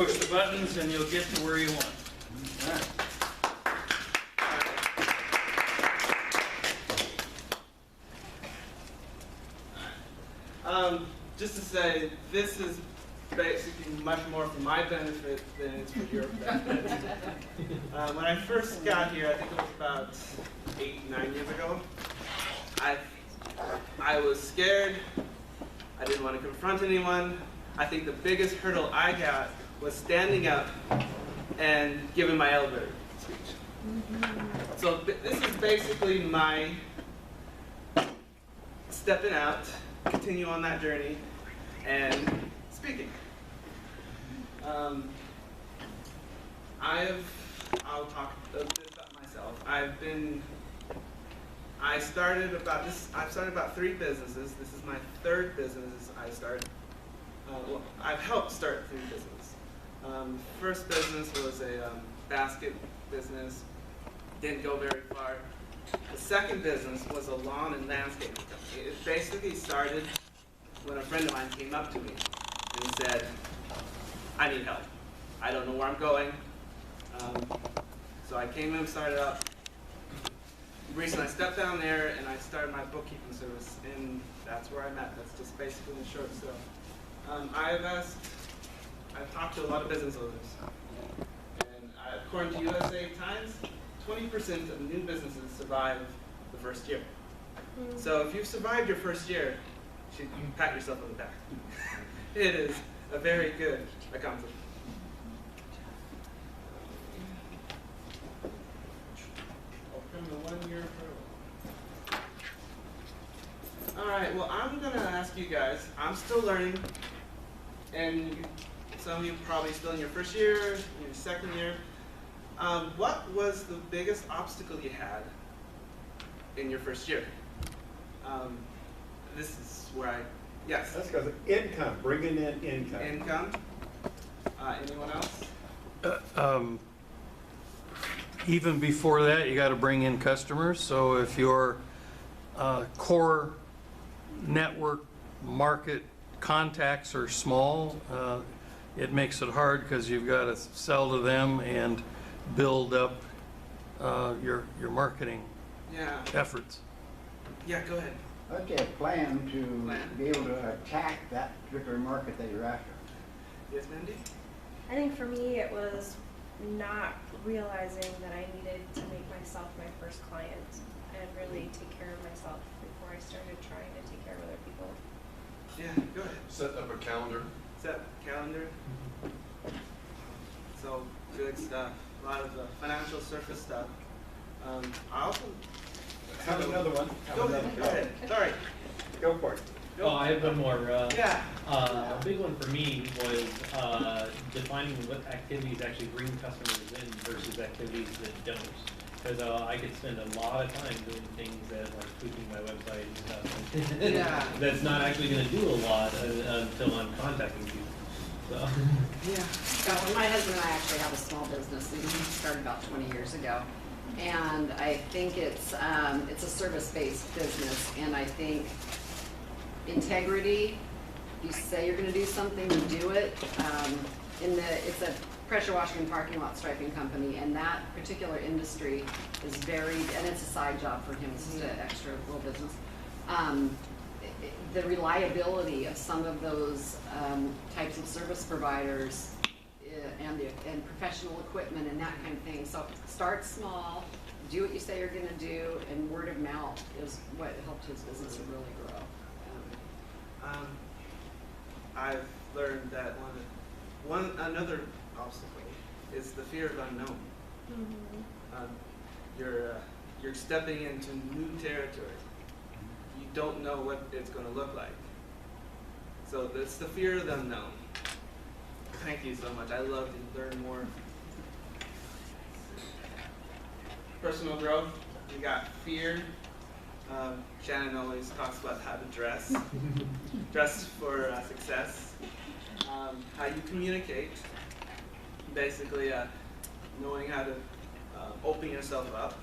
push the buttons and you'll get to where you want. Just to say, this is basically much more for my benefit than it's for your benefit. When I first got here, I think it was about 8-9 years ago, I was scared. I didn't want to confront anyone. I think the biggest hurdle I got was standing up and giving my elevator speech. So this is basically my stepping out, continue on that journey, and speaking. I'll talk a bit about myself. I've started about 3 businesses. This is my 3rd business I started. Well, I've helped start 3 businesses. First business was a basket business. Didn't go very far. The second business was a lawn and landscaping company. It basically started when a friend of mine came up to me and said, I need help. I don't know where I'm going. So I came in and started up. Recently I stepped down there and I started my bookkeeping service, and that's where I'm at. That's just basically the short story. I've talked to a lot of business owners, and according to USA Times, 20% of new businesses survive the first year. So if you've survived your first year, you can pat yourself on the back. It is a very good accomplishment. From the 1 year program. All right, well, I'm going to ask you guys, I'm still learning, and some of you probably still in your first year, in your second year. What was the biggest obstacle you had in your first year? This is where yes? That's because income, bringing in income. Income. Anyone else? Even before that, you got to bring in customers. So if your core network market contacts are small, it makes it hard because you've got to sell to them and build up your marketing efforts. Yeah, go ahead. Okay, a plan to be able to attack that particular market that you're after. Yes, Mandy? I think for me it was not realizing that I needed to make myself my first client and really take care of myself before I started trying to take care of other people. Yeah, go ahead. Set up a calendar. Set calendar. So good stuff. A lot of the financial surface stuff. I also Have another one. go ahead. Sorry. Go for it. Go. Oh, I have one more. Yeah. A big one for me was defining what activities actually bring customers in versus activities that don't. Because I could spend a lot of time doing things that like tweaking my website and stuff. Yeah. That's not actually going to do a lot until I'm contacting people. So. Yeah. Well, my husband and I actually have a small business. We started about 20 years ago. And I think it's a service-based business, and I think integrity, you say you're going to do something, you do it. It's a pressure washing and parking lot striping company, and that particular industry is very, and it's a side job for him, it's just an extra little business. The reliability of some of those types of service providers and professional equipment and that kind of thing. So start small, do what you say you're going to do, and word of mouth is what helped his business really grow. I've learned that another obstacle is the fear of unknown. You're stepping into new territory. You don't know what it's going to look like. So it's the fear of the unknown. Thank you so much. I love to learn more. Personal growth. We got fear. Shannon always talks about how to dress. Dress for success. How you communicate. Basically, knowing how to open yourself up.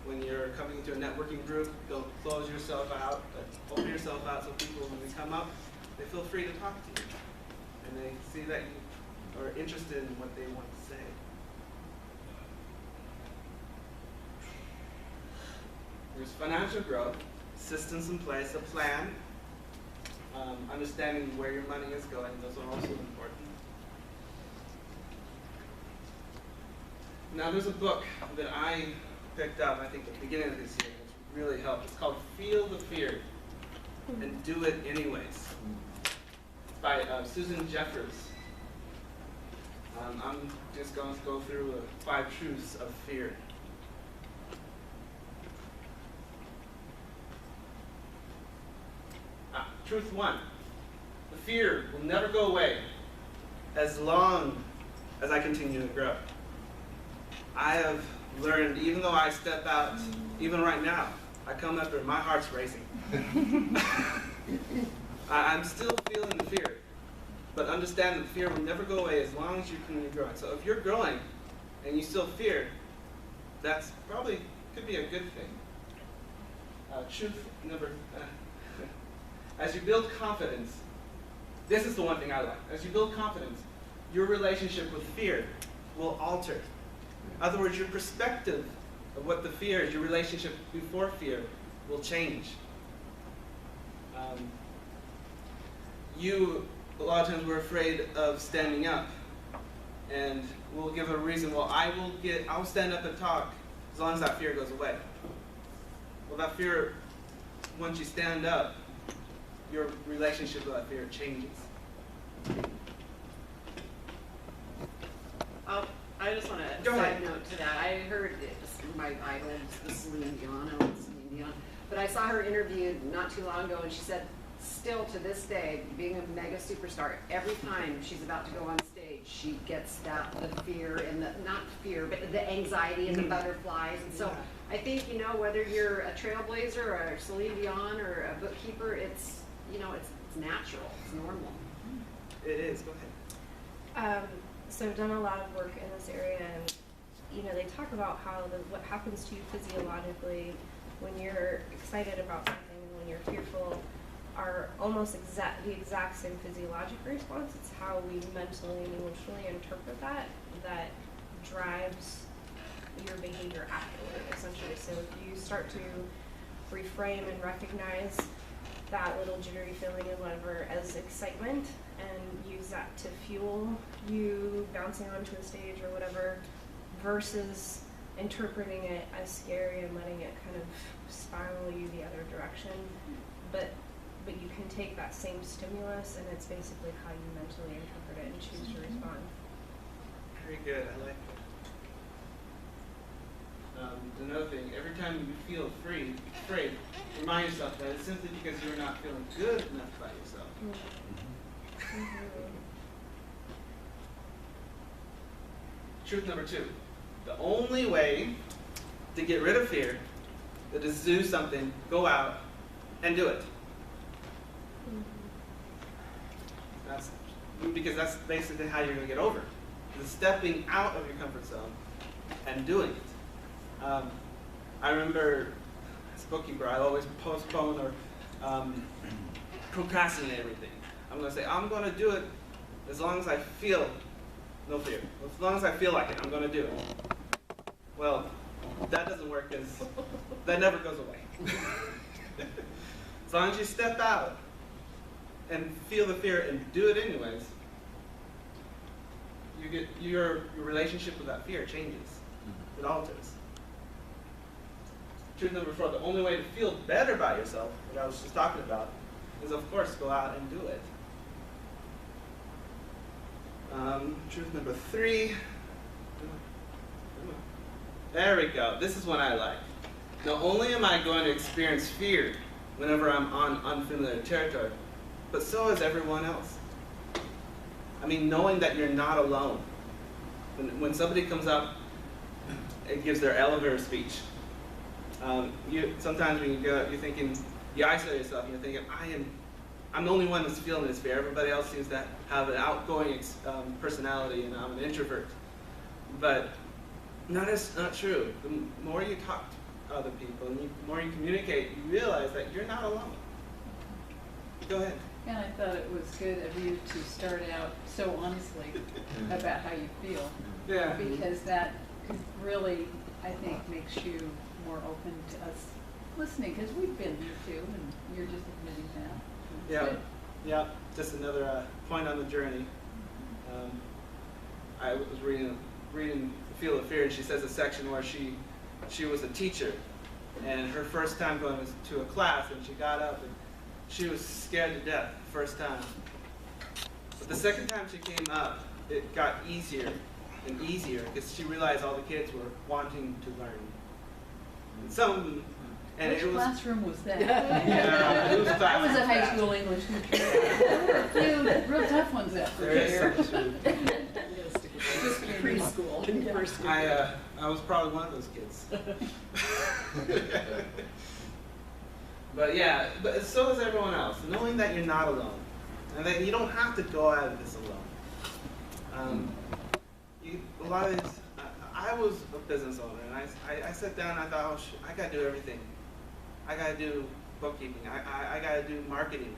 When you're coming into a networking group, don't close yourself out, but open yourself out so people, when they come up, they feel free to talk to you. And they see that or interested in what they want to say. There's financial growth, systems in place, a plan, understanding where your money is going. Those are also important. Now there's a book that I picked up, I think, at the beginning of this year, which really helped. It's called Feel the Fear and Do It Anyways. It's by Susan Jeffers. I'm just going to go through 5 truths of fear. Truth 1, the fear will never go away as long as I continue to grow. I have learned, even though I step out, even right now, I come up and my heart's racing. I'm still feeling the fear, but understand that the fear will never go away as long as you continue growing. So if you're growing and you still fear, that's probably could be a good thing. Truth number, as you build confidence, this is the one thing I like. As you build confidence, your relationship with fear will alter. In other words, your perspective of what the fear is, your relationship before fear, will change. A lot of times we're afraid of standing up, and we'll give a reason, well, I'll stand up and talk as long as that fear goes away. Well, that fear, once you stand up, your relationship with that fear changes. I just want to Go ahead. side note to that. I heard my idol, the Celine Dion, I love Celine Dion, but I saw her interviewed not too long ago, and she said, still to this day, being a mega superstar, every time she's about to go on stage, she gets the fear and not fear, but the anxiety and the butterflies. And so I think, whether you're a trailblazer or a Celine Dion or a bookkeeper, it's natural, it's normal. It is. Go ahead. So I've done a lot of work in this area, and they talk about how what happens to you physiologically when you're excited about something and when you're fearful are almost the exact same physiologic response. It's how we mentally and emotionally interpret that drives your behavior afterward, essentially. So if you start to reframe and recognize that little jittery feeling and whatever as excitement and use that to fuel you bouncing onto a stage or whatever, versus interpreting it as scary and letting it kind of spiral you the other direction. But you can take that same stimulus, and it's basically how you mentally interpret it and choose to respond. Very good. I like that. Another thing, every time you feel afraid, remind yourself that it's simply because you're not feeling good enough about yourself. Truth number 2, the only way to get rid of fear is to do something, go out and do it. Because that's basically how you're going to get over it. The stepping out of your comfort zone and doing it. I remember as a bookkeeper, I always postpone or procrastinate everything. I'm going to say, I'm going to do it as long as I feel no fear. As long as I feel like it, I'm going to do it. Well, that doesn't work because that never goes away. As long as you step out and feel the fear and do it anyways, your relationship with that fear changes. It alters. Truth number 4, the only way to feel better about yourself, what I was just talking about, is of course go out and do it. Truth number 3, there we go. This is one I like. Not only am I going to experience fear whenever I'm on unfamiliar territory, but so is everyone else. I mean, knowing that you're not alone. When somebody comes up and gives their elevator speech, sometimes when you go up, you're thinking, you isolate yourself, and you're thinking, I'm the only one that's feeling this fear. Everybody else seems to have an outgoing personality, and I'm an introvert. But not true. The more you talk to other people, and the more you communicate, you realize that you're not alone. Go ahead. And I thought it was good of you to start out so honestly about how you feel. Yeah. Because that really, I think, makes you more open to us listening, because we've been here too, and you're just admitting that. It's Yeah, good. yeah. Just another point on the journey. I was reading The Field of Fear, and she says a section where she was a teacher, and her first time going to a class, and she got up and she was scared to death the first time. But the second time she came up, it got easier and easier because she realized all the kids were wanting to learn. And some of them, and Which it was classroom was that? Yeah, it was I was a class. high school English teacher. There were a few real tough ones after There is here. some truth. Just preschool. I was probably one of those kids. But yeah, but so is everyone else. Knowing that you're not alone, and that you don't have to go out of this alone. A lot of these, I was a business owner, and I sat down and I thought, oh, I gotta do everything. I gotta do bookkeeping. I gotta do marketing.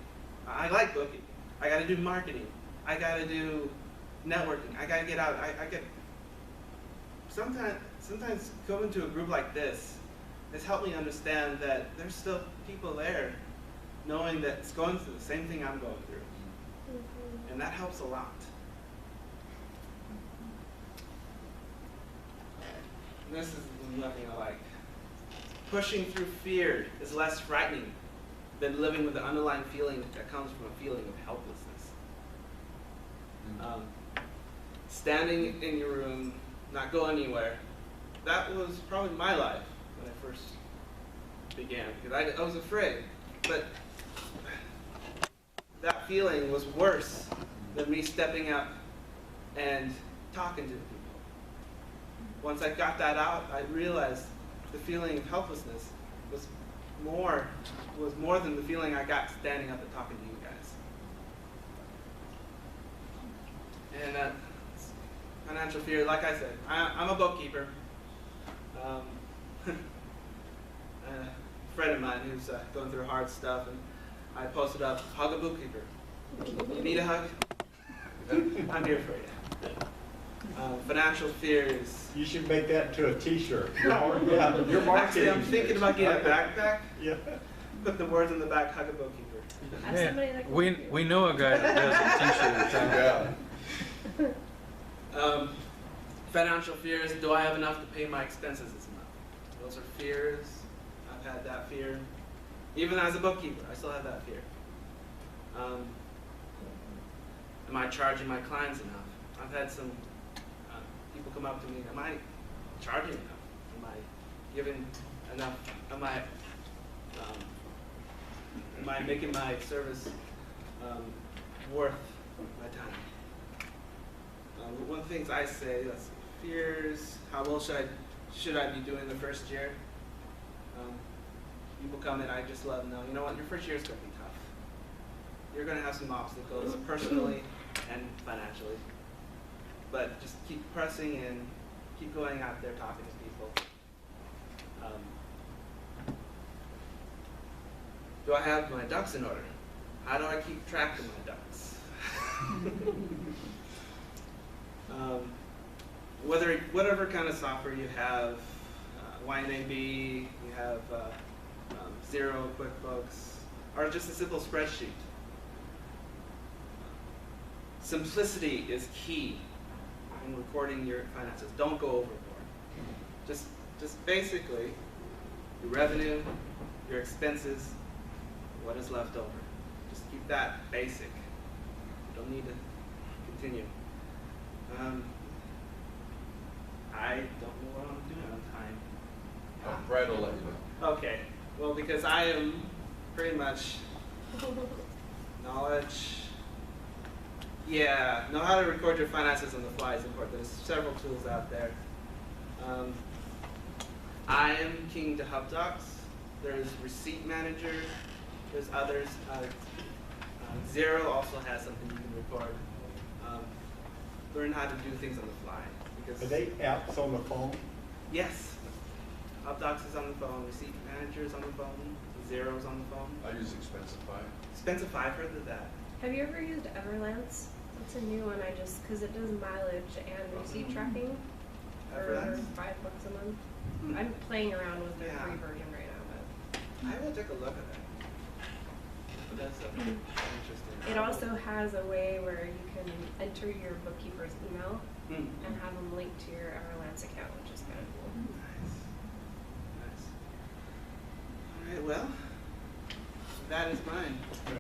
I like bookkeeping. I gotta do marketing. I gotta do networking. I gotta get out. I get. Sometimes coming to a group like this has helped me understand that there's still people there, knowing that it's going through the same thing I'm going through, and that helps a lot. And this is nothing I like. Pushing through fear is less frightening than living with the underlying feeling that comes from a feeling of helplessness. Standing in your room, not go anywhere, that was probably my life when I first began, because I was afraid. But that feeling was worse than me stepping up and talking to people. Once I got that out, I realized the feeling of helplessness was more than the feeling I got standing up and talking to you guys. And financial fear, like I said, I'm a bookkeeper. A friend of mine who's going through hard stuff, and I posted up, hug a bookkeeper. You need a hug? I'm here for you. Financial fears. You should make that into a t-shirt. Yeah, your marketing. Actually, I'm thinking about getting a backpack. Yeah. Put the words in the back, hug a bookkeeper. Have somebody that can We, help you. we know a guy that does a t-shirt. Financial fears, do I have enough to pay my expenses this month? Those are fears. I've had that fear. Even as a bookkeeper, I still have that fear. Am I charging my clients enough? I've had some people come up to me, am I charging enough? Am I giving enough? Am I making my service worth my time? One of the things I say, fears, how well should I be doing the first year? People come in, I just let them know, you know what, your first year is going to be tough. You're going to have some obstacles, personally and financially. But just keep pressing in, keep going out there talking to people. Do I have my ducks in order? How do I keep track of my ducks? Whatever kind of software you have, YNAB, you have Xero, QuickBooks, or just a simple spreadsheet. Simplicity is key in recording your finances. Don't go overboard. Just basically your revenue, your expenses, what is left over. Just keep that basic. You don't need to continue. I don't know what I'm doing on time. Brad will let you know. Okay. Well, because I am pretty much knowledge. Yeah, know how to record your finances on the fly is important. There's several tools out there. I am king to HubDocs. There's Receipt Manager. There's others. Xero also has something you can record. Learn how to do things on the fly. Because Are they apps on the phone? yes, HubDocs is on the phone. Receipt Manager is on the phone. Xero is on the phone. I use Expensify. Expensify, I've heard of that. Have you ever used Everlance? That's a new one. Because it does mileage and receipt tracking for Everlance? $5 a month. I'm playing around with their Yeah. free version right now, but I will take a look at that. But that's interesting. it also has a way where you can enter your bookkeeper's email Hmm. and have them linked to your Everlance account, which is kind of cool. Nice. Nice. All right, well, that is mine.